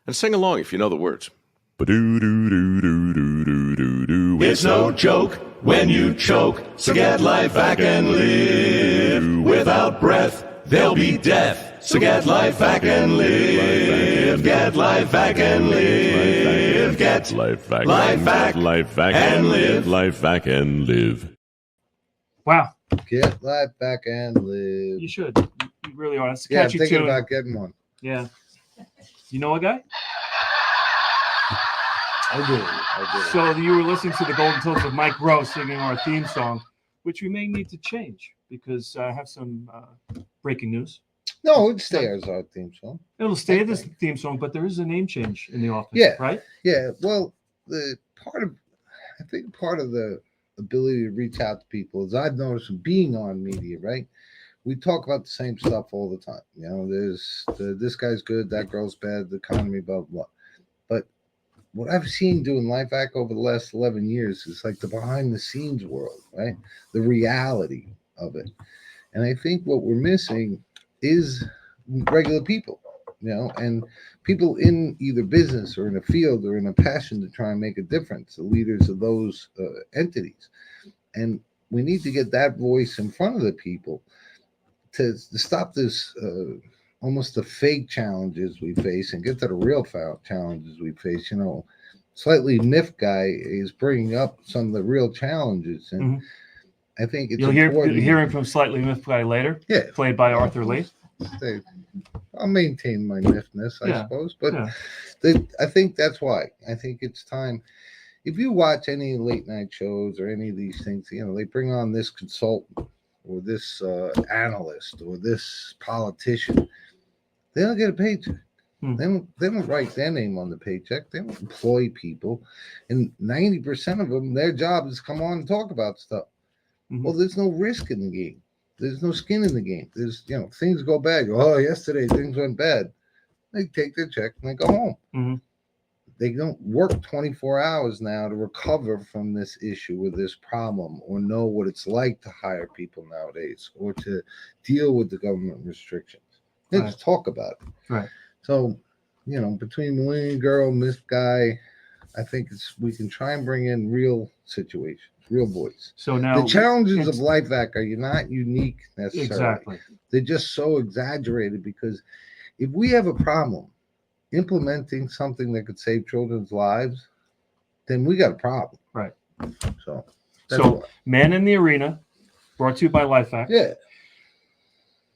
And sing along if you know the words. It's no joke when you choke, so get LifeVac and live. Without breath, there'll be death. So get LifeVac and live. Get LifeVac and live. Get LifeVac and live. LifeVac and live. Wow. Get LifeVac and live. You should. You really are. It's a Yeah, I'm catchy thinking tune. about getting one. Yeah. You know a guy? I do. So you were listening to the Golden Tones of Mike Rowe singing our theme song, which we may need to change because I have some breaking news. No, it stays our theme song. It'll stay this theme song, but there is a name change in the office, Yeah. right? Yeah, well, I think part of the ability to reach out to people is I've noticed from being on media, right? We talk about the same stuff all the time. You know, there's this guy's good, that girl's bad, the economy, blah, blah, blah. But what I've seen doing LifeVac over the last 11 years is like the behind the scenes world, right? The reality of it. And I think what we're missing is regular people, you know, and people in either business or in a field or in a passion to try and make a difference, the leaders of those entities. And we need to get that voice in front of the people to stop this almost the fake challenges we face and get to the real challenges we face. You know, Slightly Myth guy is bringing up some of the real challenges, and I think it's important. You'll hear him from Slightly Myth guy later. Yeah, played by Arthur Lee. I'll maintain my mythness, I suppose, but I think that's why. I think it's time. If you watch any late night shows or any of these things, you know, they bring on this consultant or this analyst or this politician. They don't get a paycheck. They don't write their name on the paycheck. They don't employ people. And 90% of them, their job is come on and talk about stuff. Well, there's no risk in the game. There's no skin in the game. There's, you know, things go bad. Oh, yesterday things went bad. They take their check and they go home. They don't work 24 hours now to recover from this issue or this problem or know what it's like to hire people nowadays or to deal with the government restrictions. They just talk about it. Right. So, you know, between Millennium Girl, Myth Guy, I think we can try and bring in real situations, real voice. So now the challenges of LifeVac are not unique necessarily. Exactly. They're just so exaggerated because if we have a problem implementing something that could save children's lives, then we got a problem. Right. So Man in the Arena, brought to you by LifeVac. Yeah.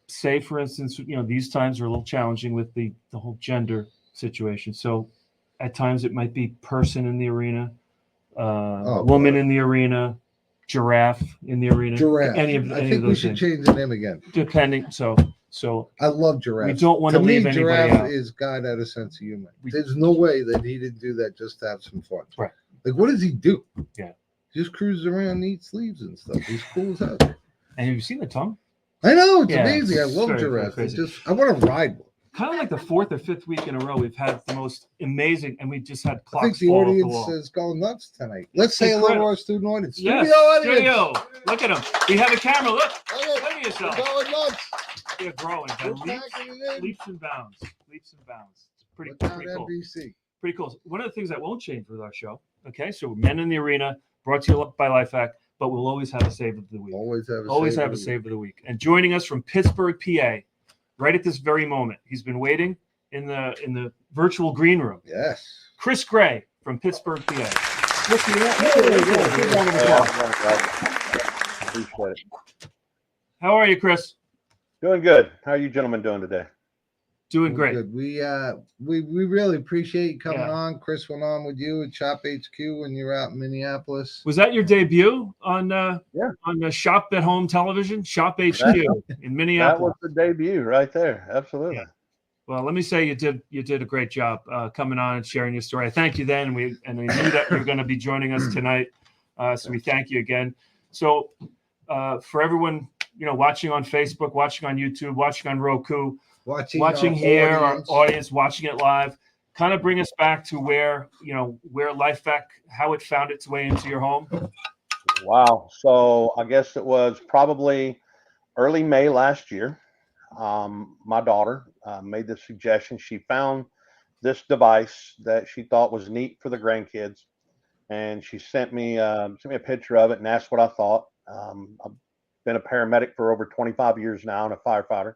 Say, for instance, you know, these times are a little challenging with the whole gender situation. So at times it might be person in the arena, woman in the arena, giraffe in the arena. Giraffe. Any of we those should things. change the name again. Depending. So I love Giraffe. We don't want to leave anybody Giraffe out. is God had a sense of humor. There's no way that he didn't do that just to have some fun. Right. Like, what does he do? Yeah. Just cruises around and eats leaves and stuff. He's cool as hell. And have you seen the tongue? I know, it's Yeah, amazing. I it's love very, Giraffe. very I want to ride one. Kind of like the 4th or 5th week in a row, we've had the most amazing, and we just had I think clocks the fall off the audience wall. is going nuts tonight. Let's say hello to our student audience. Yes, Studio audience. Look at them. We have a camera. Look at yourself. We're going nuts. They're growing. We're Leaps packing it in. leaps and bounds. Leaps and bounds. It's pretty cool. NBC. Pretty cool. One of the things that won't change with our show, okay, so Men in the Arena, brought to you by LifeVac, but we'll always have a save of the week. Always have a save of the week. And joining us from Pittsburgh, PA, right at this very moment, he's been waiting in the virtual green room. Yes. Chris Gray from Pittsburgh, PA. Appreciate it. How are you, Chris? Doing good. How are you gentlemen doing today? Doing great. Good. We really appreciate you coming on. Chris went on with you at Shop HQ when you were out in Minneapolis. Was that your debut on the Shop at Home television? Shop HQ in Minneapolis. That was the debut right there. Absolutely. Yeah. Well, let me say you did a great job coming on and sharing your story. I thank you then, and we knew that you were going to be joining us tonight. So we thank you again. So for everyone, you know, watching on Facebook, watching on YouTube, watching on Roku, watching here, our audience watching it live, kind of bring us back to where LifeVac, how it found its way into your home. Wow. So I guess it was probably early May last year. My daughter made the suggestion. She found this device that she thought was neat for the grandkids, and she sent me a picture of it and asked what I thought. I've been a paramedic for over 25 years now and a firefighter.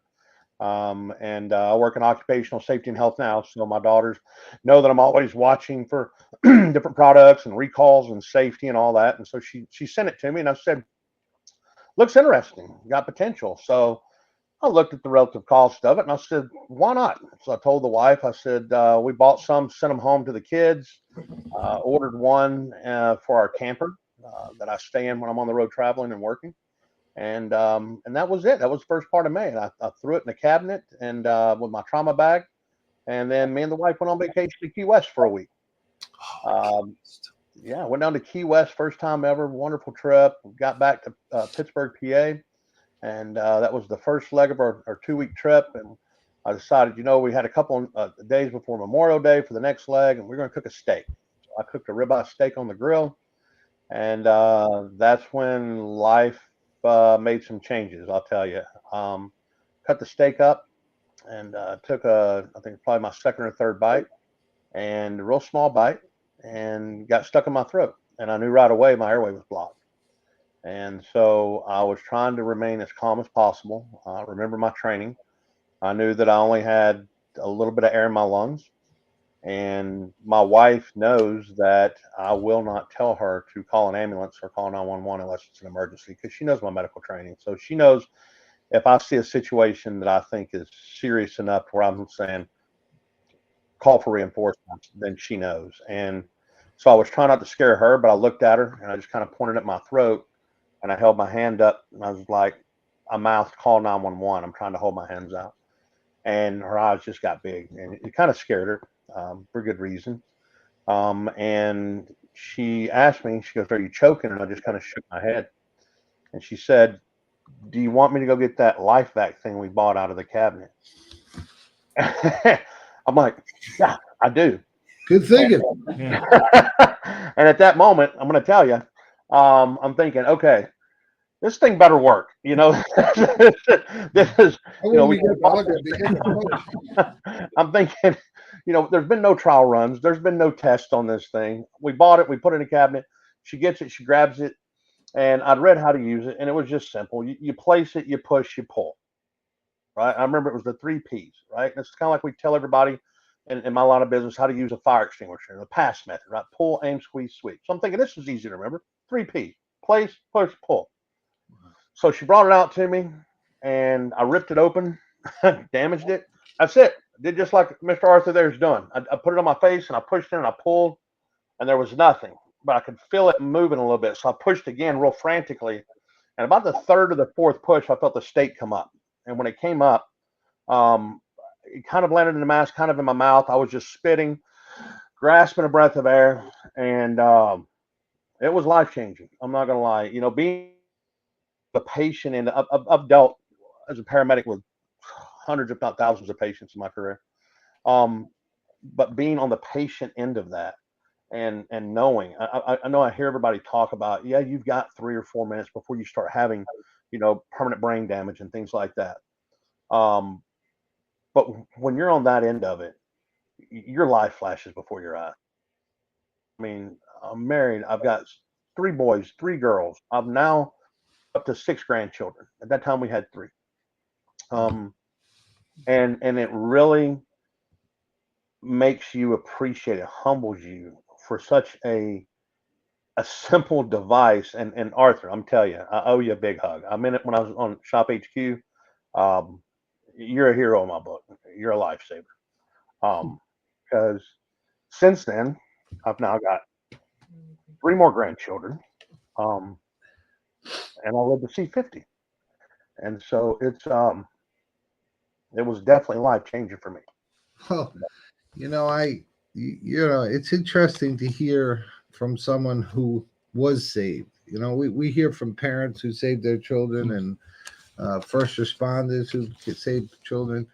And I work in occupational safety and health now. So my daughters know that I'm always watching for different products and recalls and safety and all that. And so she sent it to me, and I said, looks interesting, got potential. So I looked at the relative cost of it, and I said, why not? So I told the wife, I said, we bought some, sent them home to the kids, ordered one for our camper that I stay in when I'm on the road traveling and working. And that was it. That was the first part of May. And I threw it in the cabinet and with my trauma bag. And then me and the wife went on vacation to Key West for a week. Yeah, went down to Key West, first time ever. Wonderful trip. Got back to Pittsburgh, PA. And that was the first leg of our 2-week trip. And I decided, we had a couple of days before Memorial Day for the next leg, and we're going to cook a steak. So I cooked a ribeye steak on the grill. And that's when life made some changes, I'll tell you. Cut the steak up and took I think probably my second or third bite, and a real small bite, and got stuck in my throat. And I knew right away my airway was blocked. And so I was trying to remain as calm as possible. Remember my training. I knew that I only had a little bit of air in my lungs. And my wife knows that I will not tell her to call an ambulance or call 911 unless it's an emergency, because she knows my medical training. So she knows if I see a situation that I think is serious enough where I'm saying call for reinforcements, then she knows. And so I was trying not to scare her, but I looked at her and I just kind of pointed at my throat, and I held my hand up, and I was like, I mouthed call 911. I'm trying to hold my hands out. And her eyes just got big, and it kind of scared her. For good reason. And she asked me, she goes, are you choking? And I just kind of shook my head. And she said, do you want me to go get that LifeVac thing we bought out of the cabinet? I'm like, yeah, I do. Good thinking. Yeah. And at that moment, I'm going to tell you, I'm thinking, okay, this thing better work. This is, I'm thinking, there's been no trial runs. There's been no tests on this thing. We bought it. We put it in a cabinet. She gets it. She grabs it. And I'd read how to use it. And it was just simple. You place it, you push, you pull. Right. I remember it was the 3 Ps. Right. And it's kind of like we tell everybody in my line of business how to use a fire extinguisher, the PASS method. Right. Pull, aim, squeeze, sweep. So I'm thinking this is easy to remember. 3 Ps. Place, push, pull. So she brought it out to me, and I ripped it open, damaged it. That's it. Did just like Mr. Arthur there's done. I put it on my face, and I pushed it, and I pulled, and there was nothing. But I could feel it moving a little bit. So I pushed again real frantically. And about the third or the fourth push, I felt the steak come up. And when it came up, it kind of landed in the mask, kind of in my mouth. I was just spitting, grasping a breath of air, and it was life-changing. I'm not going to lie. Being the patient, and I've dealt as a paramedic with hundreds, if not thousands, of patients in my career. But being on the patient end of that, and knowing, I know I hear everybody talk about, yeah, you've got 3 or 4 minutes before you start having, permanent brain damage and things like that. But when you're on that end of it, your life flashes before your eyes. I mean, I'm married. I've got 3 boys, 3 girls. I'm now up to 6 grandchildren. At that time, we had 3. And it really makes you appreciate it, humbles you for such a simple device. And Arthur, I'm telling you, I owe you a big hug. I meant it when I was on Shop HQ. You're a hero in my book. You're a lifesaver. Because since then, I've now got 3 more grandchildren. And I live to see 50. And so it was definitely life changing for me. Well, it's interesting to hear from someone who was saved. We hear from parents who saved their children, and first responders who saved children.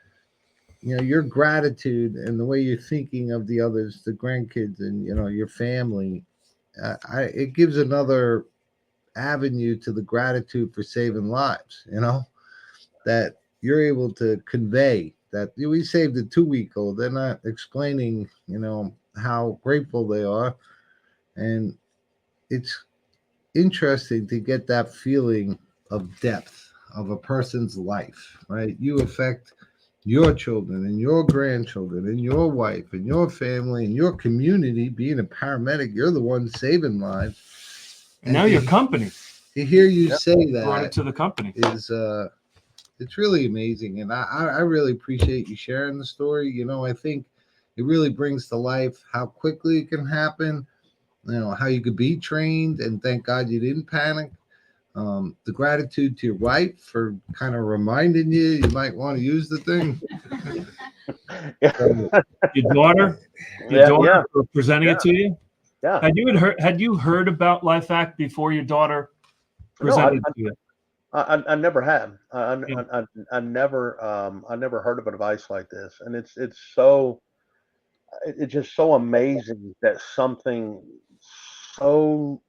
Your gratitude and the way you're thinking of the others, the grandkids, and your family, it gives another avenue to the gratitude for saving lives. That you're able to convey that we saved a 2-week-old. They're not explaining, how grateful they are. And it's interesting to get that feeling of depth of a person's life, right? You affect your children and your grandchildren and your wife and your family and your community. Being a paramedic, you're the one saving lives. And now your company. To hear you say that brought it to the company is it's really amazing. And I really appreciate you sharing the story. I think it really brings to life how quickly it can happen, how you could be trained, and thank God you didn't panic. The gratitude to your wife for kind of reminding you might want to use the thing. Your daughter for presenting it to you. Yeah. Had you heard about LifeVac before your daughter presented it to you? I never have. I never heard of a device like this, and it's just so amazing that something so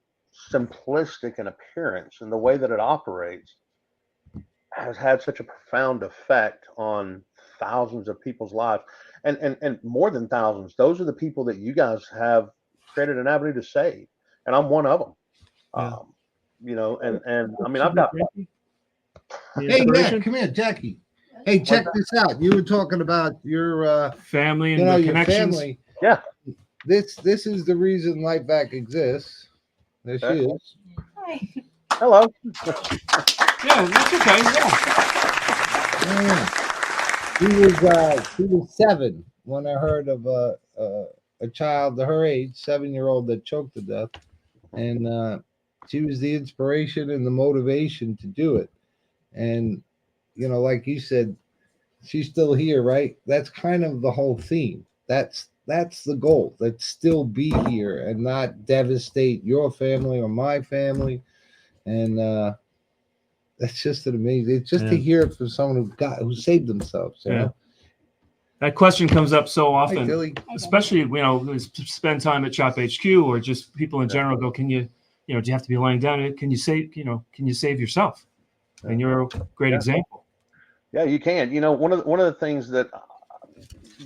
simplistic in appearance and the way that it operates has had such a profound effect on thousands of people's lives, and more than thousands. Those are the people that you guys have created an avenue to save, and I'm one of them. And I mean, I've got. Hey, yeah, come here, Jackie. Hey, check this out. You were talking about your family and the your connections. Family. Yeah. This is the reason LifeVac exists. There she is. Hi. Hello. Yeah, that's okay. Yeah. She was 7 when I heard of a child her age, 7-year-old, that choked to death, and she was the inspiration and the motivation to do it. And like you said, she's still here, right? That's kind of the whole theme. That's the goal. Let's still be here and not devastate your family or my family. And that's just an amazing. It's just to hear it from someone who saved themselves. You know? That question comes up so often, Hi, Billy. especially we spend time at Shop HQ or just people in general go, can you, do you have to be laying down? Can you save, can you save yourself? And you're a great example. Yeah, you can. One of the things that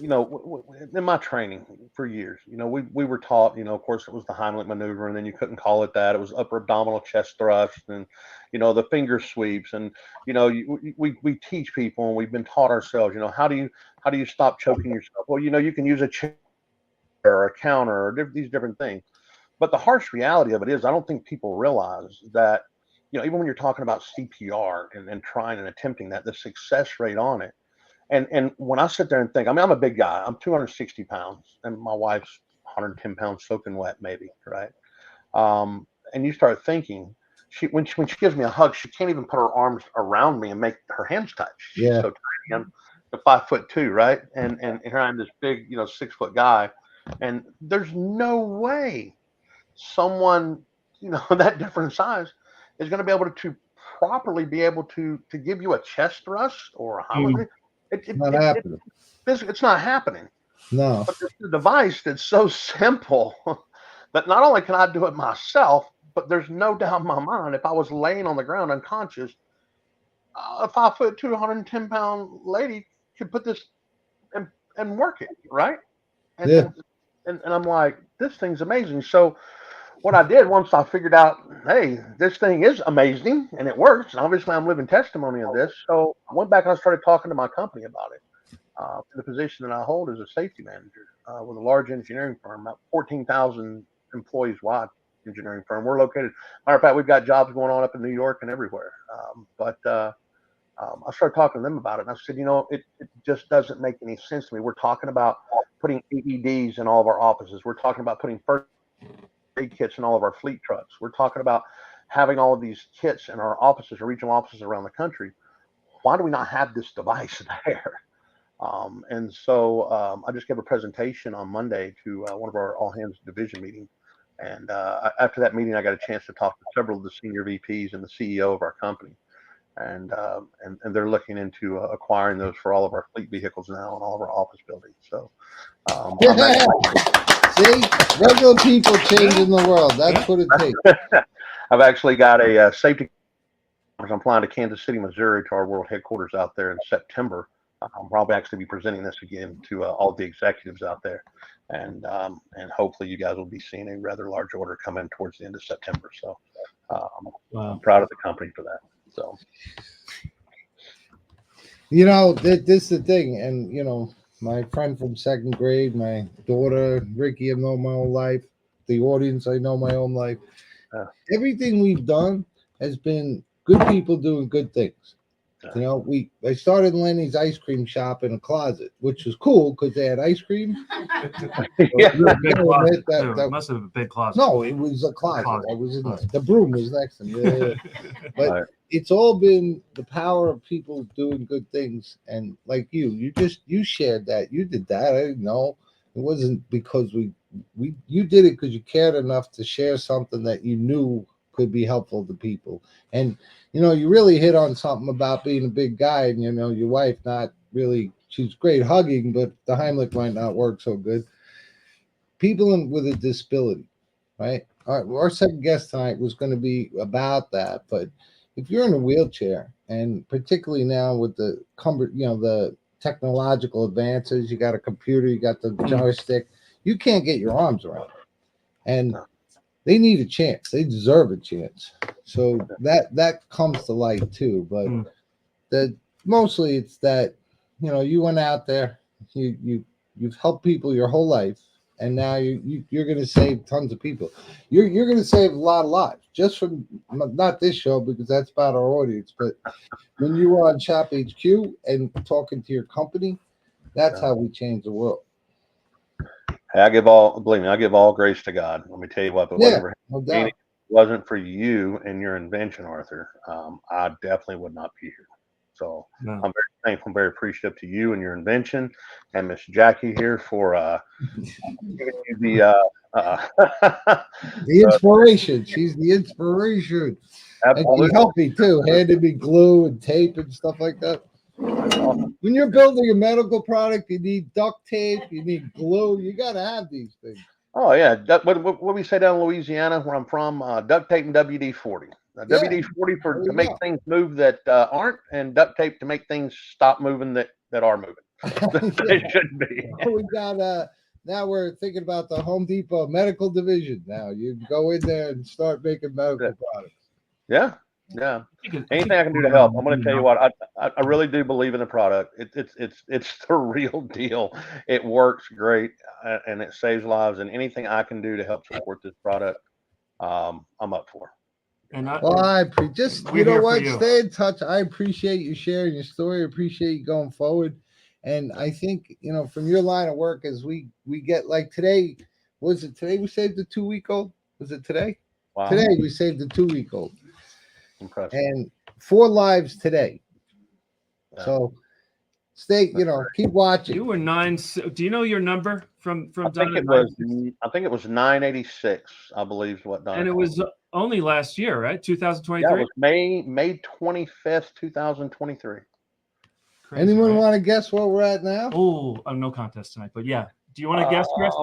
in my training for years, we were taught, of course, it was the Heimlich maneuver, and then you couldn't call it that. It was upper abdominal chest thrust, and the finger sweeps, and we teach people, and we've been taught ourselves, how do you stop choking yourself? Well, you can use a chair or a counter or these different things. But the harsh reality of it is, I don't think people realize that, even when you're talking about CPR and trying and attempting that, the success rate on it. And when I sit there and think, I mean, I'm a big guy. I'm 260 pounds, and my wife's 110 pounds soaking wet, maybe, right? And you start thinking, when she gives me a hug, she can't even put her arms around me and make her hands touch. She's so tiny. I'm 5'2", right? And here I'm this big, 6-foot guy, and there's no way someone, that different size is going to be able to properly be able to give you a chest thrust or a Heimlich. It's not happening. No. But there's a device that's so simple that not only can I do it myself, but there's no doubt in my mind, if I was laying on the ground unconscious, a 5'2", 110-pound lady could put this and work it, right? And I'm like, this thing's amazing. So what I did once I figured out, hey, this thing is amazing and it works, and obviously I'm living testimony of this. So I went back and I started talking to my company about it. The position that I hold is a safety manager with a large engineering firm, about 14,000 employees wide engineering firm. We're located, matter of fact, we've got jobs going on up in New York and everywhere. I started talking to them about it, and I said, it just doesn't make any sense to me. We're talking about putting AEDs in all of our offices. We're talking about putting first aid kits in all of our fleet trucks. We're talking about having all of these kits in our offices or regional offices around the country. Why do we not have this device there? And so I just gave a presentation on Monday to one of our all hands division meetings. And after that meeting, I got a chance to talk to several of the senior VPs and the CEO of our company. And they're looking into acquiring those for all of our fleet vehicles now and all of our office buildings. So see, regular people changing the world. That's what it takes. I've actually got a safety conference. I'm flying to Kansas City, Missouri, to our world headquarters out there in September I'll probably actually be presenting this again to all the executives out there, and hopefully you guys will be seeing a rather large order come in towards the end of September. So I'm proud of the company for that. So, you know, this is the thing, and you know, my friend from second grade, my daughter Ricky, I've known my whole life. The audience, I know my own life. Everything we've done has been good people doing good things. You know, I started Lenny's ice cream shop in a closet, which was cool because they had ice cream. Big closet, that must have been a big closet. No, it was a closet. I was in the broom was next to me. Yeah. But it's all been the power of people doing good things. And like you shared that. You did that. I didn't know. It wasn't because you did it because you cared enough to share something that you knew could be helpful to people. And you know, you really hit on something about being a big guy, and you know, your wife not really, she's great hugging, but the Heimlich might not work so good. People with a disability, right? Our second guest tonight was going to be about that, but if you're in a wheelchair, and particularly now with the the technological advances, you got a computer, you got the joystick, you can't get your arms around it. And they need a chance. They deserve a chance. So that comes to light too. But mostly it's that, you know, you went out there, you've helped people your whole life, and now you're going to save tons of people. You're going to save a lot of lives just from not this show because that's about our audience, but when you were on Shop HQ and talking to your company, that's how we change the world. I give all grace to God. Let me tell you what, but whatever it wasn't for you and your invention, Arthur, I definitely would not be here. So I'm very thankful, very appreciative to you and your invention, and Miss Jackie here for giving you the inspiration. She's the inspiration. Absolutely. And she helped me too, handed me glue and tape and stuff like that. When you're building a medical product, you need duct tape, you need glue. You got to have these things. Oh yeah, what we say down in Louisiana, where I'm from, duct tape and WD-40. WD-40 to make things move that aren't, and duct tape to make things stop moving that are moving. They shouldn't be. We got now we're thinking about the Home Depot medical division. Now you go in there and start making medical products. Yeah. Yeah, anything I can do to help. I'm going to tell you what, I really do believe in the product. It's the real deal. It works great, and it saves lives. And anything I can do to help support this product, I'm up for. And you know what? Stay in touch. I appreciate you sharing your story. I appreciate you going forward. And I think, you know, from your line of work, as we get like today, was it today we saved the 2-week-old? Was it today? Wow. Today we saved the 2-week-old. Impressive. And 4 lives today. Yeah. So stay, you know, keep watching. You were 9. Do you know your number from I think it was 986, I believe is what Donna. And it was only last year, right? 2023. Yeah, it was May 25th, 2023. Crazy, anyone want to guess where we're at now? Oh, no contest tonight, but yeah. Do you want to guess, Chris?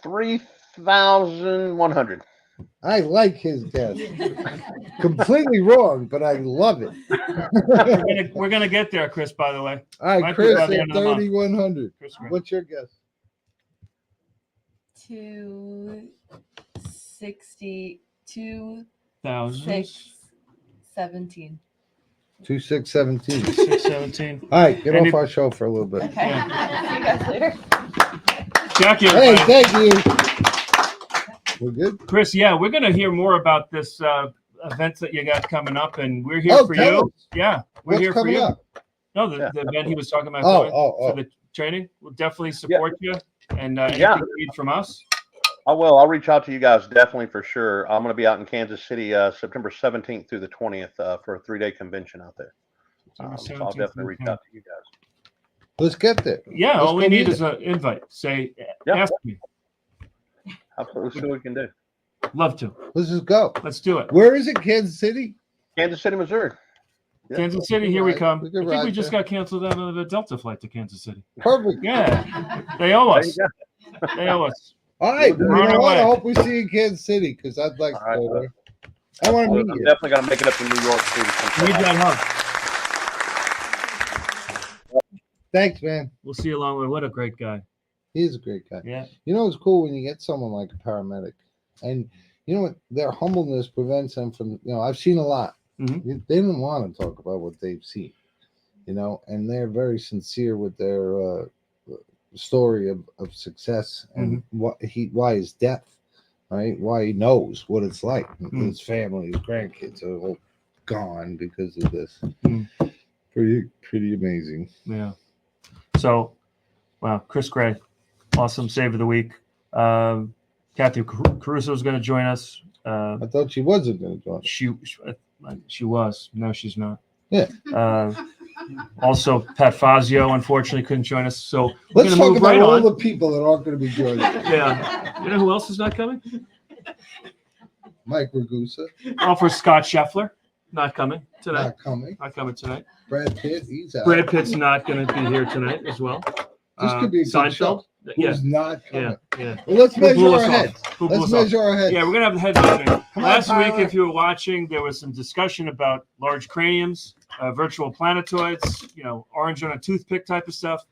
3,100. I like his guess. Completely wrong, but I love it. we're gonna get there, Chris. By the way. All right, Chris at 3,100. What's your guess? 262,617. 2617. 617. All right, get off our show for a little bit. Okay. See you guys later. Jackie. Hey, thank you. We're good, Chris. Yeah, we're gonna hear more about this events that you got coming up, and we're here for you. Us. Yeah, we're here for you. Up? No, the event he was talking about for the training. We'll definitely support you, and anything you need from us. I will. I'll reach out to you guys definitely for sure. I'm going to be out in Kansas City September 17th through the 20th for a 3-day convention out there. So I'll definitely reach out to you guys. Let's get there. Yeah, all we need is an invite. Say, ask me. Absolutely, see what we can do. Love to. Let's just go. Let's do it. Where is it? Kansas City? Kansas City, Missouri. Yeah. Kansas City, here we come. I think we just got canceled out of the Delta flight to Kansas City. Perfect. Yeah. They owe us. They owe us. All right. You know what? I hope we see you in Kansas City because I'd like to go there. I want to meet you. I'm definitely going to make it up to New York too. Need that hug. Thanks, man. We'll see you along the way. What a great guy. He's a great guy. Yeah. You know, it's cool when you get someone like a paramedic, and you know what? Their humbleness prevents them from. I've seen a lot. Mhm. They didn't want to talk about what they've seen, and they're very sincere with their story of success and why his death, right? Why he knows what it's like. His family, his grandkids are all gone because of this. Pretty amazing. Yeah. So, wow, Chris Gray, awesome save of the week. Kathy Caruso is going to join us. I thought she wasn't going to join us. She was. No, she's not. Yeah. Also, Pat Fazio unfortunately couldn't join us. So let's talk move about right all on. the people that aren't going to be joining. Yeah. You know who else is not coming? Mike Ragusa. For Scott Scheffler, not coming tonight. Not coming. Not coming tonight. Brad Pitt, he's out. Brad Pitt's not going to be here tonight as well. This could be a good Seinfeld. show. Yeah. Who's not coming. Yeah. Well, let's Who measure blew our us off? heads. Who blew Let's us off? measure our heads. Yeah, we're gonna have the head measuring. Come on, Last week, Tyler. if you were watching, there was some discussion about large craniums, virtual planetoids, orange on a toothpick type of stuff.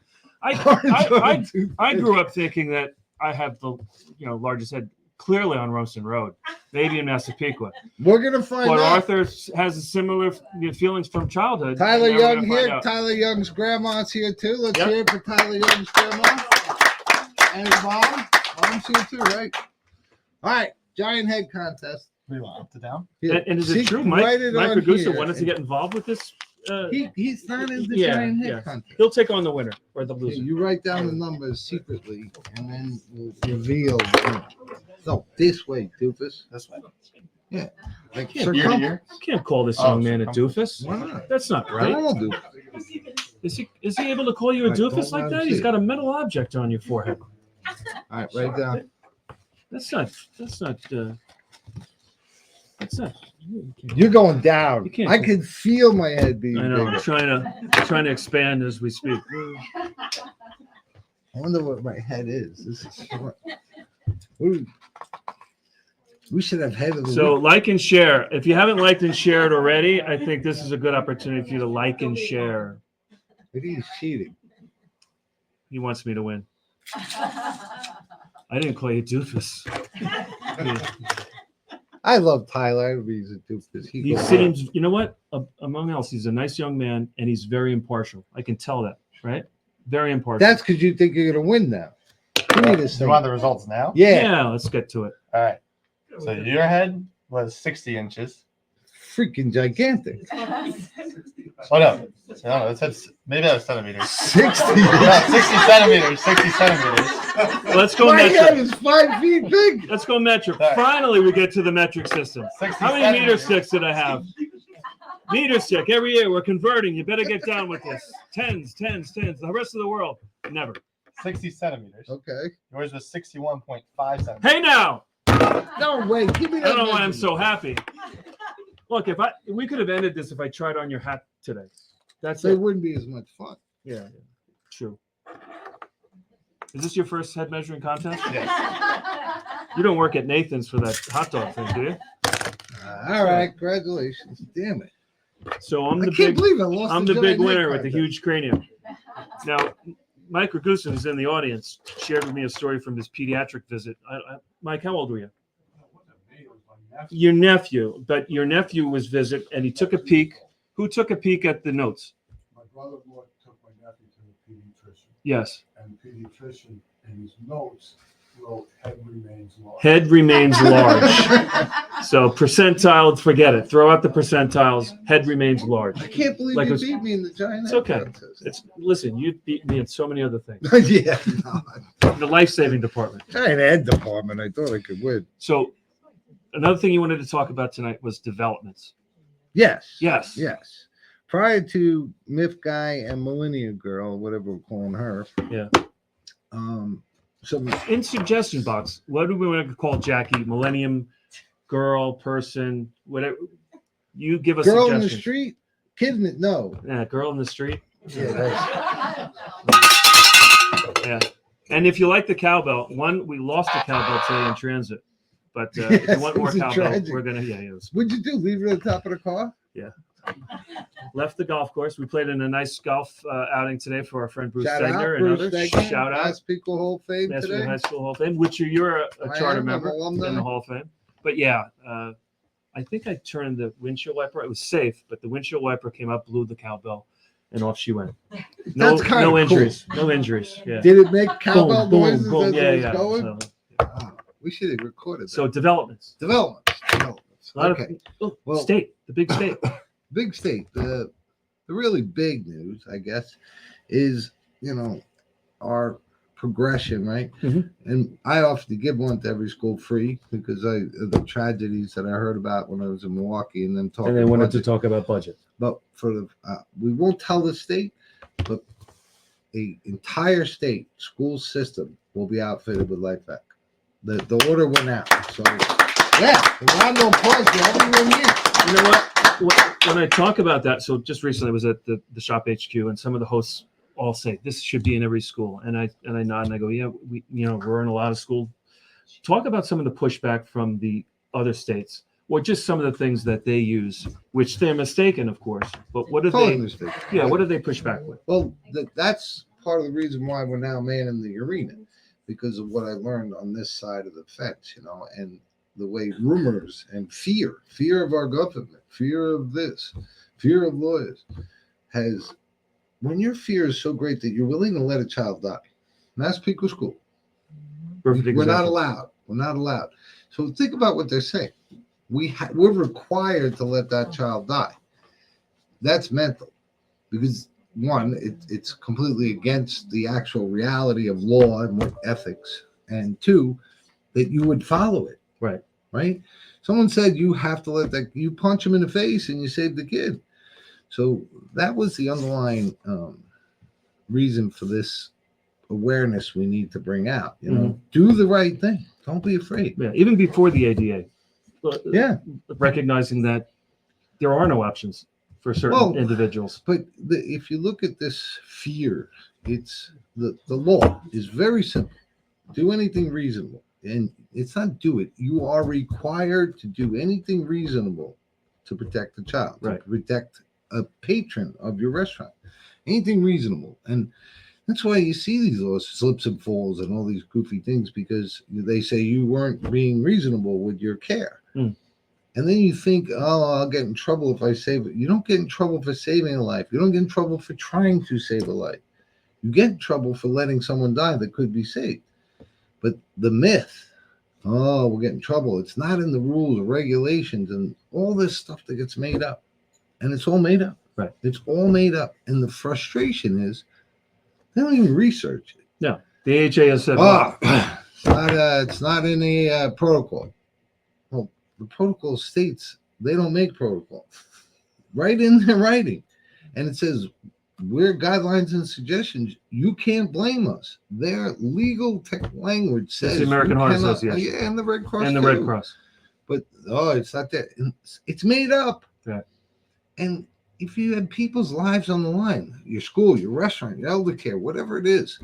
I grew up thinking that I have the largest head clearly on Rumston Road, maybe in Massapequa. We're gonna find But out. Arthur has a similar feelings from childhood. Tyler and now we're Young gonna find here. out. Tyler Young's grandma's here too. Let's Yep. hear it for Tyler Young's grandma and his mom. Mom's here too, right? All right, giant head contest. We want up to down. Yeah. And is See, it true, Mike write it on Ragusa here. wanted to get involved with this? He's not in the Yeah, giant head yeah. contest. He'll take on the winner or the Okay, loser. you write down the numbers secretly, and then we'll reveal. No, this way, doofus. This way. Yeah, like Ear to circum- ear. You can't call this Oh, young man a doofus. Why not? That's not They're right. all doofus. Is he able to call you a Right, doofus don't like let that? him He's see got a metal object on your forehead. All right, write down. That's not. You're going down. You can't- I can feel my head being I know. I'm bigger. trying to expand as we speak. I wonder what my head is. This is we should have head of the So week. like and share. If you haven't liked and shared already, I think this is a good opportunity for you to like and share. I think he's cheating. He wants me to win. I didn't call you doofus. I love Tyler. He's a doofus. He seems, you know what? Among else, he's a nice young man and he's very impartial. I can tell that, right? Very impartial. That's because you think you're gonna win now. Give me this You thing. want the results now? Yeah, Let's get to it. All right. So your head was 60 inches. freaking gigantic. Oh no, it said maybe that was centimeters. 60. Yeah, 60 centimeters. 60 centimeters. Let's go My head metric. is 5 feet big. Let's go metric. Sorry. Finally, we get to the metric system. 60 How many meter centimeters. sticks did I have? Meter stick every year. We're converting. You better get down with this. Tens. The rest of the world, never. 60 centimeters. Okay. Yours was 61.5 centimeters. Hey now, No, wait. Give me I that. don't know why I'm measurement. so happy. Look, we could have ended this if I tried on your hat today. That's So it it. wouldn't be as much fun. Yeah, true. Is this your first head measuring contest? Yes. You don't work at Nathan's for that hot dog thing, do you? All right. Congratulations. Damn it. So I'm I the can't big, believe I lost. I'm the big giant winner neck with the contest. huge cranium. Now, Mike Ragusa is in the audience. Shared with me a story from his pediatric visit. Mike, how old were you? Your nephew, but your nephew was visit, and he took a peek. Who took a peek at the notes? My brother-in-law took my nephew to the pediatrician, Yes. and the pediatrician in his notes wrote head remains large. Head remains large. So percentile, forget it. Throw out the percentiles. Head remains large. I can't believe Like you it was- beat me in the giant. It's head okay. contest. Listen, you beat me in so many other things. Yeah. No. The life-saving department. Giant head department. I thought I could win. So another thing you wanted to talk about tonight was developments. Yes. Yes. Yes. Prior to Myth Guy and Millennium Girl, whatever we're calling her. Yeah. Some In suggestion box, what do we want to call Jackie? Millennium girl, person, whatever. You give us girl in the suggestions. street, kid in the no. Yeah, girl in the street. Yeah, Yeah. And if you like the cowbell, we lost the cowbell today in transit. But if Yes, you want more it's a cowbell, tragic. we're gonna. Yeah, it was. What'd you do? Leave it at the top of the car? Left the golf course. We played in a nice golf outing today for our friend Bruce Shout Stegner out, and Bruce others. Stegner, Shout out. Massapequa Hall of Fame Massapequa today. High School Hall of Fame, which you're a I charter am, I'm member alumni. in the Hall of Fame. But yeah, I think I turned the windshield wiper. It was safe, but the windshield wiper came up, blew the cowbell, and off she went. No, That's kinda no cool. injuries. No injuries. Yeah. Did it make cowbell boom, noises boom. as Yeah, it was yeah. going? So, Oh, we should have recorded that. so developments. Developments. A lot Okay. of Well- state, the big state. Big state. The really big news, I guess, is our progression, right? Mhm. And I offer to give one to every school free because the tragedies that I heard about when I was in Milwaukee and then talking. And they wanted to budget. talk about budget. But for the we won't tell the state, but the entire state school system will be outfitted with LifeVac. The order went out. So yeah, a round of applause for everyone here. You know what? When I talk about that, so just recently I was at the shop HQ, and some of the hosts all say this should be in every school, and I nod and I go, yeah, we're in a lot of schools. Talk about some of the pushback from the other states, or just some of the things that they use, which they're mistaken, of course. But what do Totally they? mistaken. Yeah, what do they push back with? Well, that's part of the reason why we're now manning the arena, because of what I learned on this side of the fence, and the way rumors and fear of our government, fear of this, fear of lawyers when your fear is so great that you're willing to let a child die. Massapequa School. Perfect We're not example. allowed. We're not allowed. So think about what they're saying. We're required to let that child die. That's mental, because one, it's completely against the actual reality of law and what ethics, and two, that you would follow it. Right. Someone said you have to you punch him in the face and you save the kid. So that was the underlying reason for this awareness we need to bring out. Do the right thing. Don't be afraid. Yeah, even before the ADA. Yeah. Recognizing that there are no options for certain individuals. But if you look at this fear, it's the law is very simple. Do anything reasonable. And it's not do it. You are required to do anything reasonable to protect the child, to protect a patron of your restaurant. Anything reasonable. And that's why you see these little slips and falls and all these goofy things, because they say you weren't being reasonable with your care. And then you think, oh, I'll get in trouble if I save it. You don't get in trouble for saving a life. You don't get in trouble for trying to save a life. You get in trouble for letting someone die that could be saved. But the myth, we'll get in trouble. It's not in the rules or regulations and all this stuff that gets made up. And it's all made up. Right. It's all made up. And the frustration is they don't even research it. No. The AHA has said, it's not in the protocol. Well, the protocol states they don't make protocol. Right in their writing. And it says, we're guidelines and suggestions. You can't blame us. Their legal tech language says the American Heart cannot, Association. Yeah, and the Red Cross. and the too. Red Cross. But it's not that. It's made up. Right. And if you had people's lives on the line, your school, your restaurant, your elder care, whatever it is,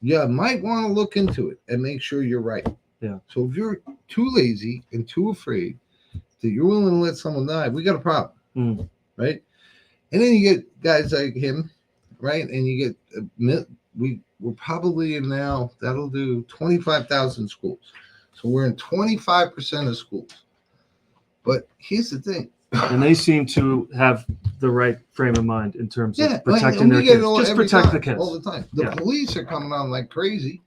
you might want to look into it and make sure you're right. Yeah. So if you're too lazy and too afraid that you're willing to let someone die, we got a problem. Right? And then you get guys like him, right? And you get we're probably in now, that'll do 25,000 schools. So we're in 25% of schools. But here's the thing. And they seem to have the right frame of mind in terms of Yeah, protecting their kids. Just protect the kids. all the time. The Yeah. police are coming on like crazy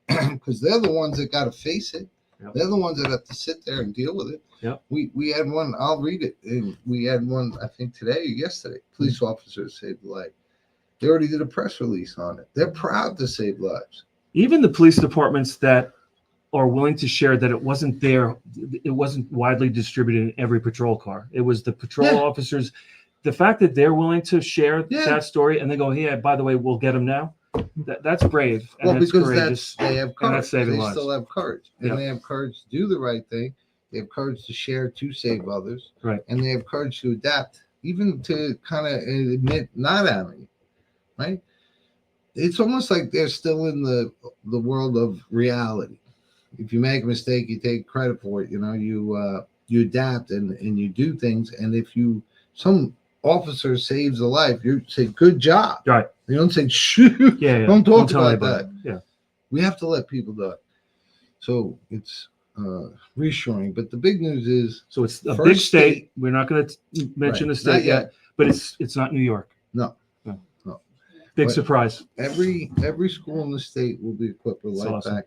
because they're the ones that got to face it. Yep. They're the ones that have to sit there and deal with it. Yep. We had one. I'll read it. And we had one, I think today or yesterday. Police officers saved a life. They already did a press release on it. They're proud to save lives. Even the police departments that are willing to share that it wasn't widely distributed in every patrol car. It was the patrol officers. The fact that they're willing to share that story and they go, "Yeah, by the way, we'll get them now." That's brave. And Well, that's because courageous. they have and courage. that's saving They lives. still have courage. And Yep. they have courage to do the right thing. They have courage to share to save others. Right. And they have courage to adapt, even to kind of admit not having, right? It's almost like they're still in the world of reality. If you make a mistake, you take credit for it. You adapt and you do things. And if some officer saves a life, you say, good job. Right. You don't say, shoot. Yeah. Don't talk tell about anybody. that. Yeah. We have to let people die. So it's reassuring. But the big news is, So it's a first big state. We're not going to mention Right, the state not yet, yet. but it's not New York. No. Big But surprise. every school in the state will be equipped with That's LifeVac. awesome.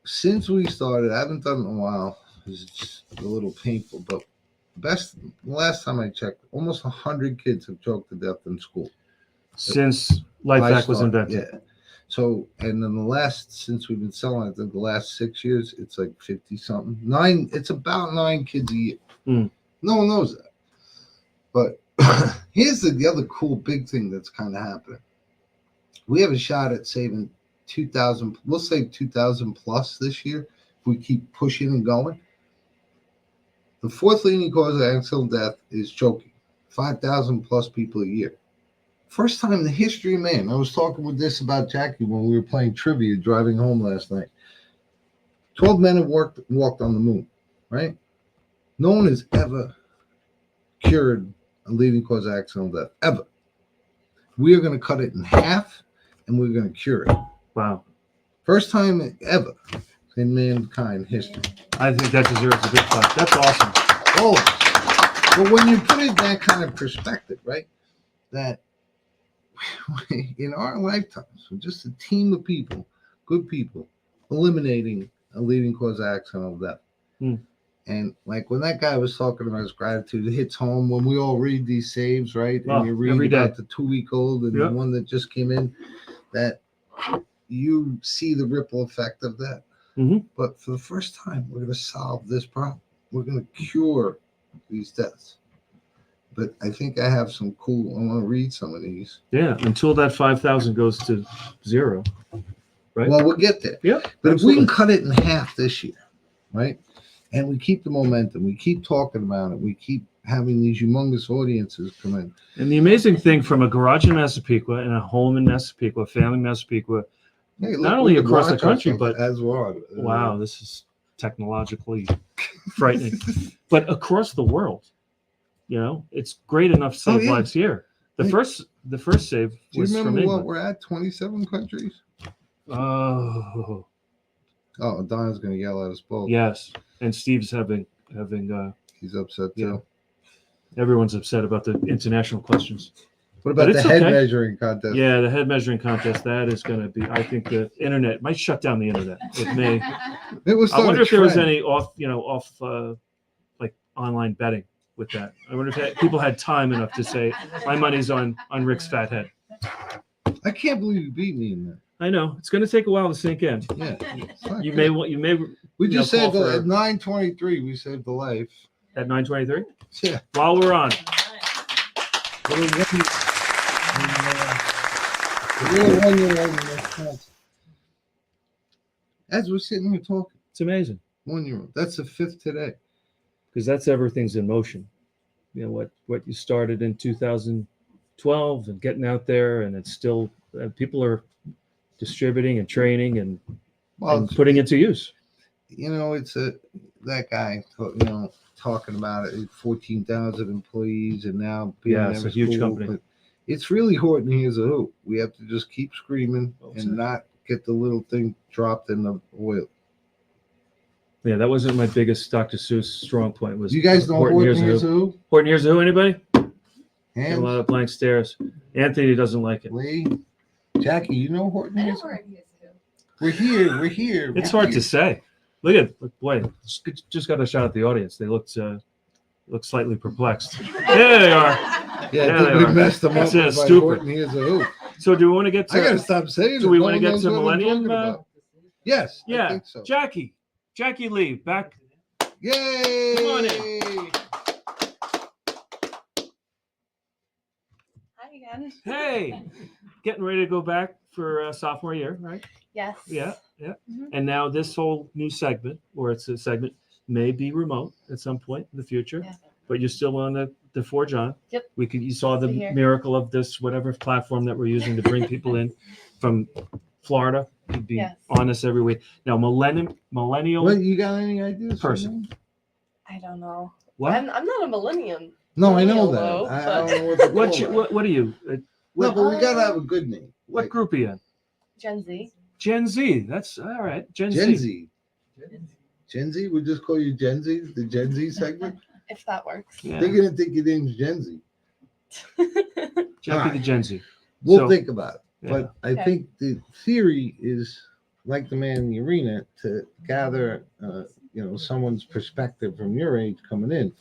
Since we started, I haven't done it in a while. It's a little painful, but last time I checked, almost 100 kids have choked to death in school. Since LifeVac was invented. Yeah. So, and then since we've been selling it, the last 6 years, it's like 50 something. It's about 9 kids a year. Mm. No one knows that. But here's the other cool big thing that's kind of happening. We have a shot at saving 2,000. We'll save 2,000 plus this year if we keep pushing and going. The fourth leading cause of accidental death is choking. 5,000 plus people a year. First time in the history of man. I was talking with this about Jackie when we were playing trivia driving home last night. 12 men have walked on the moon, right? No one has ever cured a leading cause of accidental death, ever. We are going to cut it in half, and we're going to cure it. Wow. First time ever in mankind history. I think that deserves a big clap. That's awesome. Oh, but when you put it in that kind of perspective, right, that in our lifetimes, we're just a team of people, good people, eliminating a leading cause of accidental death. Mm. And like when that guy was talking about his gratitude, it hits home when we all read these saves, right? And you read every day. about the 2-week-old and the one that just came in, that you see the ripple effect of that. Mm-hmm. But for the first time, we're going to solve this problem. We're going to cure these deaths. But I think I have some cool, I want to read some of these. Yeah, until that 5,000 goes to zero, right? Well, we'll get there. Yeah. But if we can cut it in half this year, right? And we keep the momentum, we keep talking about it, we keep having these humongous audiences come in. And the amazing thing from a garage in Massapequa and a home in Massapequa, family in Massapequa, Hey, look, not only we can across the watch country, ourselves but as well. wow, this is technologically frightening, but across the world, you know, it's great enough to save lives here. The first save Do you was remember from what England. we're at? 27 countries? Oh, Don's going to yell at us both. yes. And Steve's having He's upset yeah. too. Everyone's upset about the international questions. What about But the it's head okay. measuring contest? Yeah, the head measuring contest, that is going to be, I think the internet might shut down the internet. It may. It was I wonder if there was trend. any off like online betting with that. I wonder if people had time enough to say, my money's on Rick's fat head. I can't believe you beat me in that. I know. It's going to take a while to sink in. Yeah. You may. We just call said for at 9:23 we saved the life. at 9:23. Yeah. While we're on. As we're sitting here talking, It's amazing 1-year-old. That's the 5th today. because that's everything's in motion. You know what you started in 2012 and getting out there, and it's still people are distributing and training and putting into use. You know, it's that guy, talking about it. 14,000 employees, and now it's a huge company. But it's really Horton Hears a Who. We have to just keep screaming and not get the little thing dropped in the oil. Yeah, that wasn't my biggest Dr. Seuss strong point. Was You guys know Horton Hears a Who? Horton Hears a Who? Anybody? Get a Hands? lot of blank stares. Anthony doesn't like it. Lee, Jackie, you know Horton I know Hears a Who? where it is too. We're here. It's hard to say. Look, boy, just got a shot at the audience. They looked slightly perplexed. There they are. Yeah, There they we are. messed them up That's it, by stupid. Horton Hears a Who. So do we want to get I gotta to? stop saying it. Do we No want to one get knows to what I'm Millennium? talking about. Yes, I Yeah, think so. Jackie Lee, back. Yay! Come on in. Hi again. Hey, getting ready to go back for sophomore year, right? Yes. Yeah. Mhm. And now this whole new segment, or it's a segment, may be remote at some point in the future, Yeah. but you're still on the Forge On. Yep. You saw the Still here. miracle of this, whatever platform that we're using to bring people in from Florida. You'd be Yes. on this every week. Now, millennial What, you got any ideas? for Person. me? I don't know. what? I'm not a millennium. No, I know Hello, that. I but- don't know what to What call you, that. what are you? No, but we gotta have a good name. What Like group are you in? Gen Z. Gen Z. That's all right. Gen Gen Z. Z. Gen Z? We just call you Gen Z? The Gen Z segment? If that works. Yeah. They're gonna think your name's Gen Z. Jackie the Gen Z. We'll So- think about it. Yeah. But I Okay. think the theory is like the man in the arena to gather, someone's perspective from your age coming in.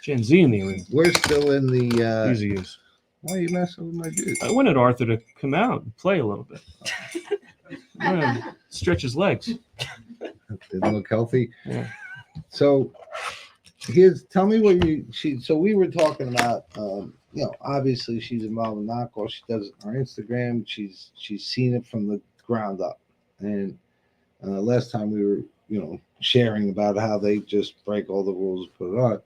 Gen Z in the arena. We're still in the. Easy use. Why are you messing with my dude? I wanted Arthur to come out and play a little bit. Stretch his legs. Didn't look healthy. Yeah. So tell me what so we were talking about, obviously she's involved in knockoff. She does it on her Instagram. She's seen it from the ground up. And last time we were, sharing about how they just break all the rules and put it on.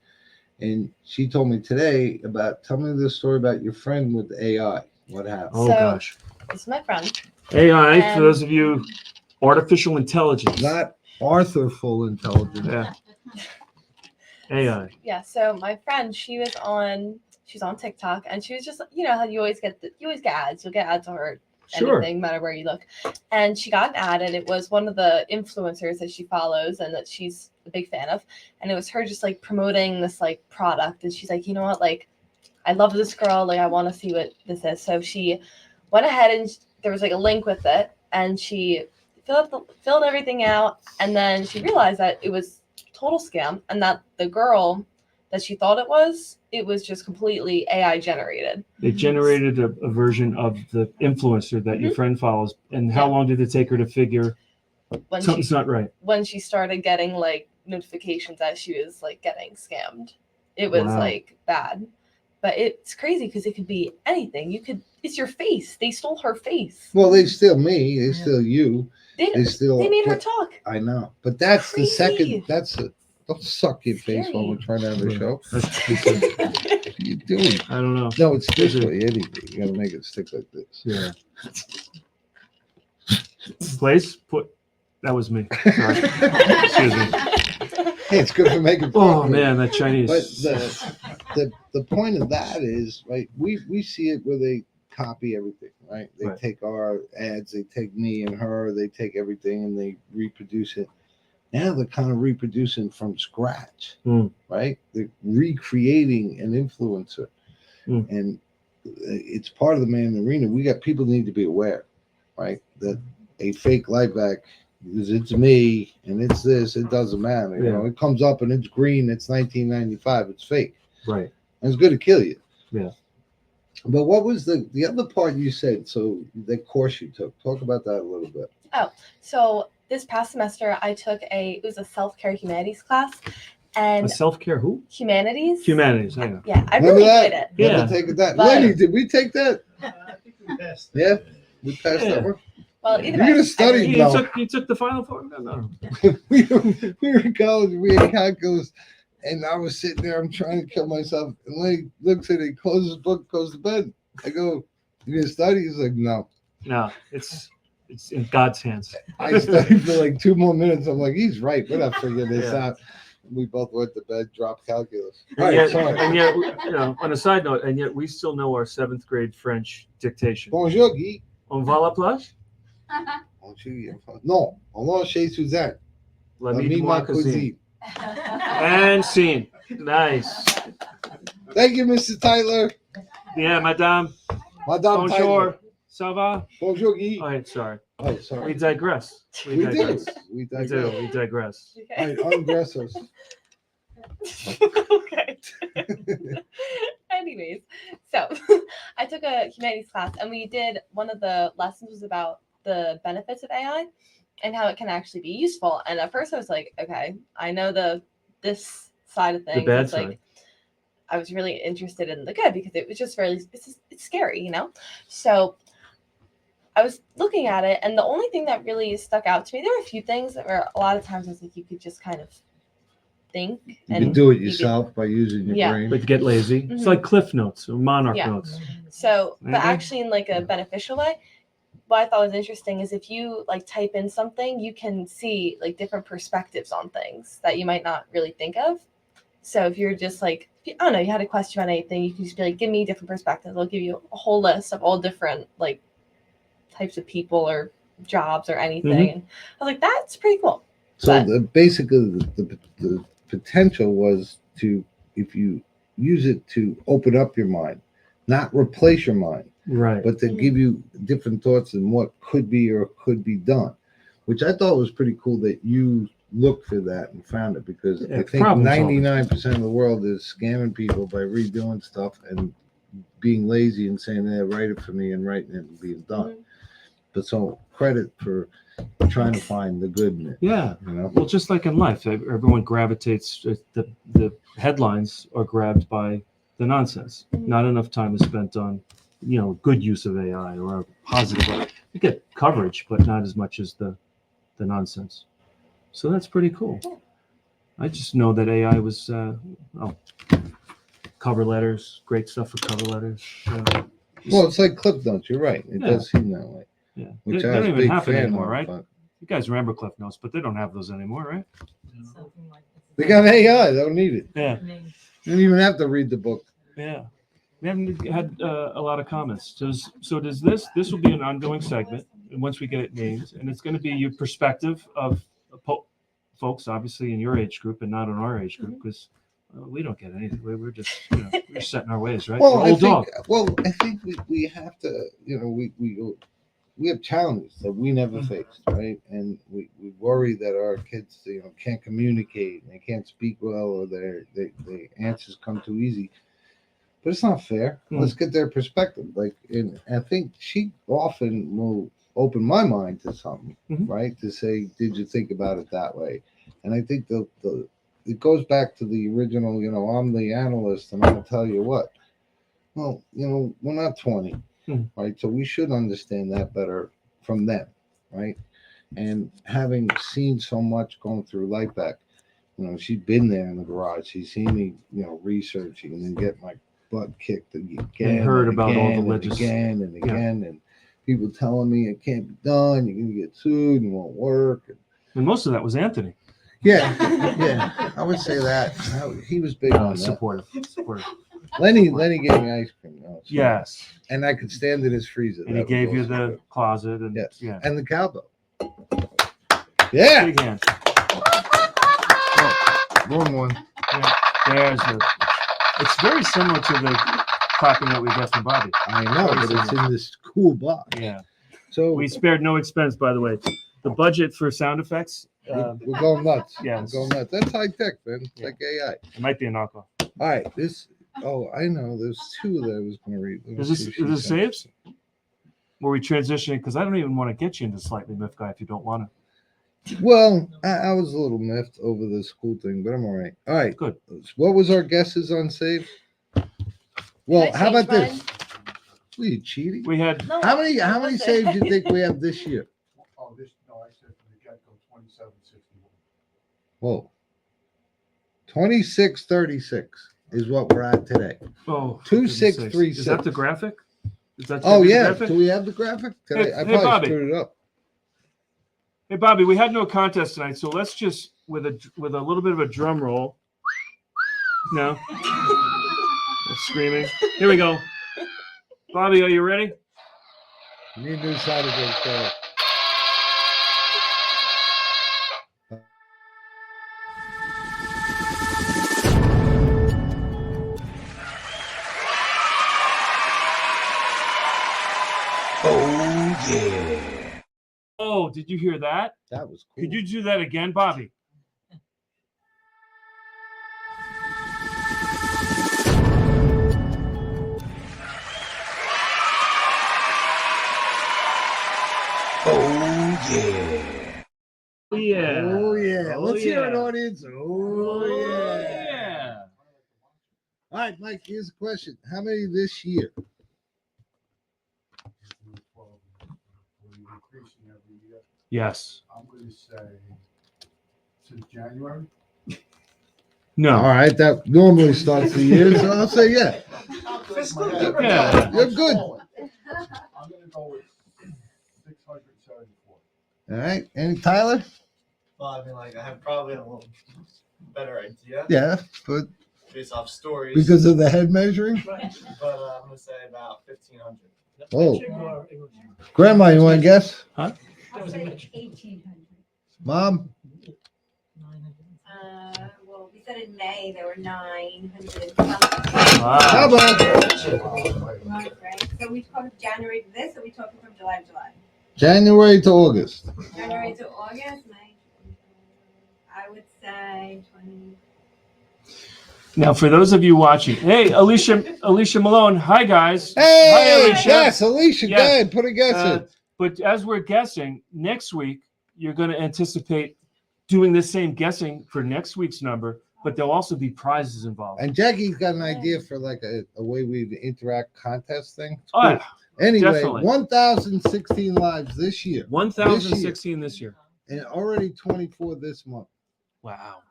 And she told me today tell me the story about your friend with AI. What happened? Oh, So- gosh. This is my friend. AI, And- for those of you, artificial intelligence. Not Arthurful intelligence. Yeah. AI. Yeah. So my friend, she's on TikTok, and she was just, how you always get ads. You'll get ads on her Sure. anything, no matter where you look. And she got an ad, and it was one of the influencers that she follows and that she's a big fan of. And it was her just like promoting this like product. And she's like, you know what, like, I love this girl. Like, I want to see what this is. So she went ahead and there was like a link with it, and she filled everything out. And then she realized that it was total scam, and that the girl that she thought it was just completely AI generated. They generated a version of the influencer that your friend follows. And how Yeah. long did it take her to figure When something's not right? when she started getting like notifications that she was like getting scammed, it was Wow. like bad. But it's crazy because it could be anything. It's your face. They stole her face. Well, they steal me. They steal you. They steal. They made her but- talk. I know, but that's the Crazy. second. Don't suck your face while we're trying to have a show. That's- What are you doing? I don't know. No, it's this way, anyway. You gotta make it stick like this. Yeah. Place that was me. Sorry. Excuse me. Hey, it's good for making. Oh fun. man, that Chinese. But the point of that is, right? We see it where they copy everything, right? They Right. take our ads, they take me and her, they take everything and they reproduce it. Now they're kind of reproducing from scratch, right? They're recreating an influencer, and it's part of the man in the arena. We got people need to be aware, right? That a fake LifeVac, because it's me and it's this, it doesn't matter. You Yeah. know, it comes up and it's green, it's 1995, it's fake. Right. And it's going to kill you. Yeah. But what was the other part you said? So the course you took, talk about that a little bit. So this past semester, I took it was a self-care humanities class, and A self-care who? humanities. Humanities. I know. Yeah, I Remember really that? enjoyed it. Yeah. Never taken that. But- Lenny, did we take that? I think we passed. Yeah, we passed Yeah. that one. Well, either You're way, gonna I study really- No. You took the final four? No. we were in college. We had calculus, and I was sitting there. I'm trying to kill myself. And Lenny looks at it, closes his book, goes to bed. I go, "You gonna study?" He's like, "No." No. It's in God's hands. I studied for like 2 more minutes. I'm like, "He's right. We're not figuring this Yeah. out." We both went to bed, dropped calculus. And All right, yet, sorry. and yet, on a side note, and yet we still know our 7th grade French dictation. Bonjour, Guy. On va à la plage? Non, on va chez Suzanne. La La vie de ma ma cousine. cousine. And scene. Nice. Thank you, Mr. Tyler. Yeah, madame. Madame Bonjour. Tyler. Ça va? Bonjour, Guy. All right, sorry. Oh, We sorry. digress. We do. digress. We We digress. do. We digress. All right, undress us. Okay. Anyways, so I took a humanities class, and we did one of the lessons was about the benefits of AI and how it can actually be useful. And at first, I was like, okay, I know this side of things. bad It's like side. I was really interested in the good because it was just it's scary, you know. So I was looking at it, and the only thing that really stuck out to me, there were a few things that were a lot of times I was like, you could just kind of think You and can do it you could- yourself by using your Yeah. brain. But get lazy. It's Mhm. like Cliff Notes or Monarch Yeah. Notes. So, but Mhm. actually in like a beneficial way, what I thought was interesting is if you like type in something, you can see like different perspectives on things that you might not really think of. So if you're just like, I don't know, you had a question about anything, you can just be like, give me a different perspective. They'll give you a whole list of all different like types of people or jobs or anything. And I was like, that's pretty cool. So basically, the potential was to, if you use it to open up your mind, not replace your mind, Right. but to give you different thoughts and what could be or could be done, which I thought was pretty cool that you looked for that and found it, because I think 99% of the world is scamming people by redoing stuff and being lazy and saying, write it for me, and writing it and being done. But so credit for trying to find the good in it. Yeah. You know? Well, just like in life, everyone gravitates. The headlines are grabbed by the nonsense. Not enough time is spent on, good use of AI or positive. You get coverage, but not as much as the nonsense. So that's pretty cool. I just know that AI was cover letters, great stuff for cover letters. Well, it's like Cliff Notes. You're right. It does seem that way. Yeah, Which they I don't was a even big happen fan anymore, of, right? but You guys remember Cliff Notes, but they don't have those anymore, right? they got AI. They don't need it. Yeah. You don't even have to read the book. Yeah. We haven't had a lot of comments. This will be an ongoing segment, and once we get it named, and it's going to be your perspective of folks, obviously in your age group and not in our age group, because we don't get anything. We're just we're set in our ways, right? Well, Old dog. I think we have to, we have challenges that we never faced, right? And we worry that our kids, can't communicate and they can't speak well, or their answers come too easy. But it's not fair. Let's get their perspective. And I think she often will open my mind to something, right? To say, did you think about it that way? And I think it goes back to the original, I'm the analyst and I'm going to tell you what. Well, we're not 20, right? So we should understand that better from them, right? And having seen so much going through LifeVac, she's been there in the garage. She's seen me, researching and get my butt kicked again. And heard about all the again and again, and people telling me it can't be done. You're gonna get sued and it won't work. And most of that was Anthony. Yeah, I would say that. He was big on that. Supportive. Lenny gave me ice cream. Yes. And I could stand in his freezer. And he gave you the closet and and the cowbell. Yeah. Big hand. Wrong one. Yeah, it's very similar to the clapping that we got from Bobby. I know, but it's in this cool box. Yeah. So we spared no expense, by the way. The budget for sound effects. We're going nuts. Yeah. We're going nuts. That's high tech, man. It's like AI. It might be a knockoff. All right. I know. There's two that I was going to read. Is this saves? Were we transitioning? Because I don't even want to get you into Slightly Miffed Guy if you don't want to. Well, I was a little miffed over the school thing, but I'm all right. All right. Good. What was our guesses on save? Well, how about this? Were you cheating? We had how many saves do you think we have this year? Oh, I said from the get-go 2761. Whoa. 2636 is what we're at today. Oh, 2636. Is that the graphic? Is that graphic? Do we have the graphic? Hey, I probably Bobby. screwed it up. Hey Bobby, we had no contest tonight, so let's just with a little bit of a drum roll. No. Screaming. Here we go. Bobby, are you ready? You need a new side against that. Oh, yeah. Oh, did you hear that? That was cool. Could you do that again, Bobby? Oh, yeah. Yeah. Oh, yeah. Oh, Let's hear it, yeah. audience. Oh, yeah. Yeah. All right, Mike, here's a question. How many this year? Increasing every year. Yes. I'm going to say since January. No. All right, that normally starts the year, so I'll say yeah. Yeah. You're good. I'm going to go with 674. All right, and Tyler? Well, I mean, like, I have probably a little better idea Yeah, but based off stories. because of the head measuring. But I'm gonna say about 1,500. Oh, Grandma, you want to guess? Huh? I'll say 1,800. Mom? Well, we said in May there were 900. Wow. How about Right. So we talking January to this, or we talking from July to July? January to August? January to August, May. I would say 20. Now, for those of you watching, hey, Alicia Malone. Hi, guys. Hey, Hi, Alicia. yes, Alicia, Yes. go ahead, put a guess in. But as we're guessing, next week, you're going to anticipate doing the same guessing for next week's number, but there'll also be prizes involved. And Jackie's got an idea for like a way we interact contest thing. It's Oh, cool. yeah. Anyway, Definitely. 1,016 lives this year. 1,016 this year. And already 24 this month. Wow.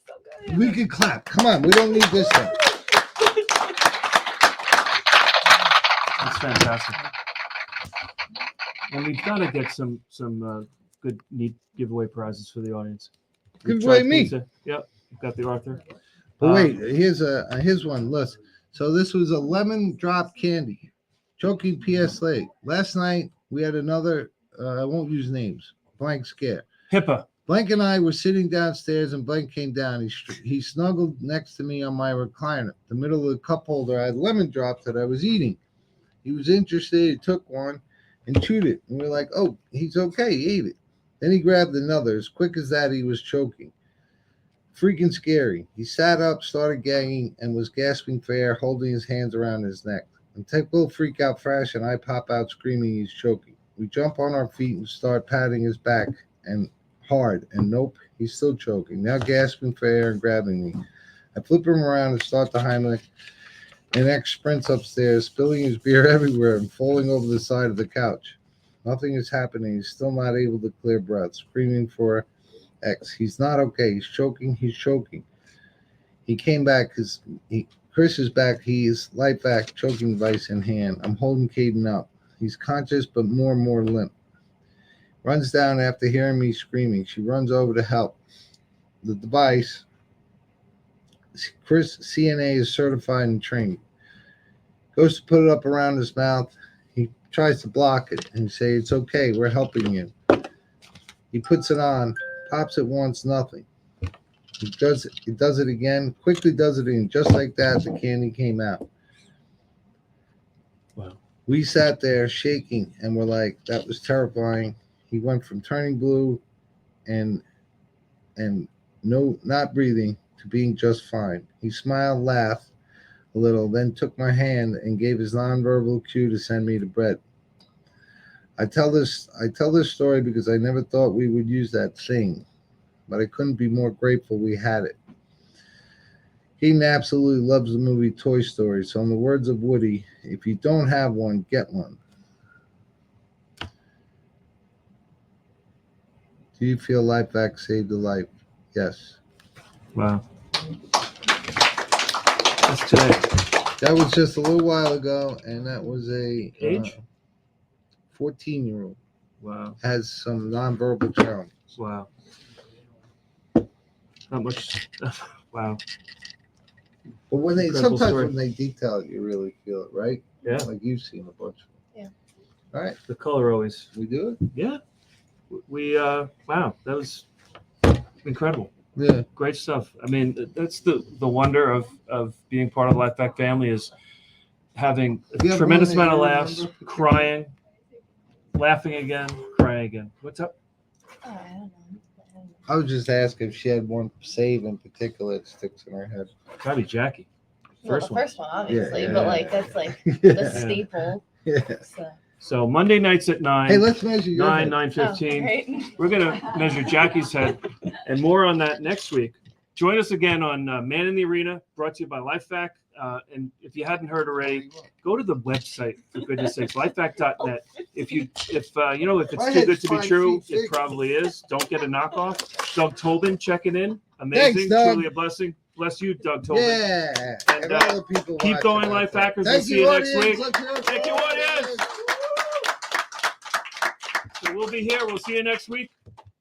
So good. We can clap. Come on, we don't need this one. That's fantastic. And we've got to get some good, neat giveaway prizes for the audience. Give away me. Pizza. Yep. We've got the Arthur. But wait, here's one. Listen. So this was a lemon drop candy. Choking PS late. Last night we had another, I won't use names, blank scare. HIPAA. Blank and I were sitting downstairs and Blank came down. He snuggled next to me on my recliner. The middle of the cup holder, I had lemon drops that I was eating. He was interested. He took one and chewed it. And we're like, oh, he's okay. He ate it. Then he grabbed another. As quick as that, he was choking. Freaking scary. He sat up, started gagging, and was gasping for air, holding his hands around his neck. In typical freak out fashion, I pop out screaming he's choking. We jump on our feet and start patting his back and hard, and nope, he's still choking. Now gasping for air and grabbing me. I flip him around and start to Heimlich, and X sprints upstairs, spilling his beer everywhere and falling over the side of the couch. Nothing is happening. He's still not able to clear breath, screaming for X. He's not okay. He's choking. He's choking. He came back because Chris is back. He is LifeVac choking device in hand. I'm holding Caden up. He's conscious, but more and more limp. Runs down after hearing me screaming. She runs over to help. The device, Chris, CNA, is certified and trained. Goes to put it up around his mouth. He tries to block it and say, it's okay, we're helping you. He puts it on, pops it once, nothing. He does it again, quickly does it again. Just like that, the candy came out. Wow. We sat there shaking and we're like, that was terrifying. He went from turning blue and no, not breathing to being just fine. He smiled, laughed a little, then took my hand and gave his nonverbal cue to send me to bed. I tell this story because I never thought we would use that thing, but I couldn't be more grateful we had it. Keaton absolutely loves the movie Toy Story, so in the words of Woody, if you don't have one, get one. Do you feel LifeVac saved a life? Yes. Wow. That's today. That was just a little while ago, and that was a Age? 14-year-old. Wow. Has some nonverbal challenge. Wow. Not much. Wow. But when they Incredible sometimes story. when they detail it, you really feel it, right? Yeah. Like you've seen a bunch. Yeah. All right, The color always. we do it. Yeah. We wow, that was incredible. Yeah. Great stuff. I mean, that's the wonder of being part of the LifeVac family is having a You have tremendous one that amount of you laughs, remember? crying, laughing again, crying again. What's up? Oh, I don't know. I was just asking if she had one save in particular that sticks in her head. Gotta be Jackie. Well, First the one. first one, obviously, Yeah, but yeah. like that's like the Yeah. staple. Yeah. So. So Monday nights at 9. Hey, let's measure your 9, head. 9:15. Oh, right. We're gonna measure Jackie's head, and more on that next week. Join us again on Man in the Arena, brought to you by LifeVac. And if you hadn't heard already, go to the website for goodness sakes, lifevac.net. If it's My too head's good to be 5 true, feet thick. it probably is. Don't get a knockoff. Doug Tobin checking in, amazing, Thanks, Doug. truly a blessing. Bless you, Doug Tobin. Yeah. And, all the people keep watching going, out there. LifeVackers. We'll Thank see you next audience. week. Let's hear it for Thank you, all audience. So we'll be here. We'll see you next week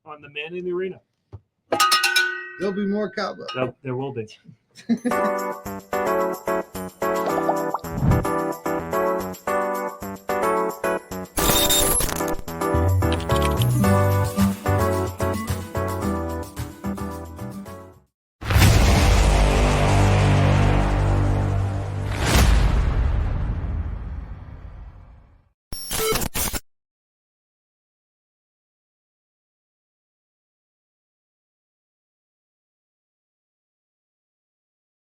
on the Man in the Arena. There'll be more cowbell. There will be.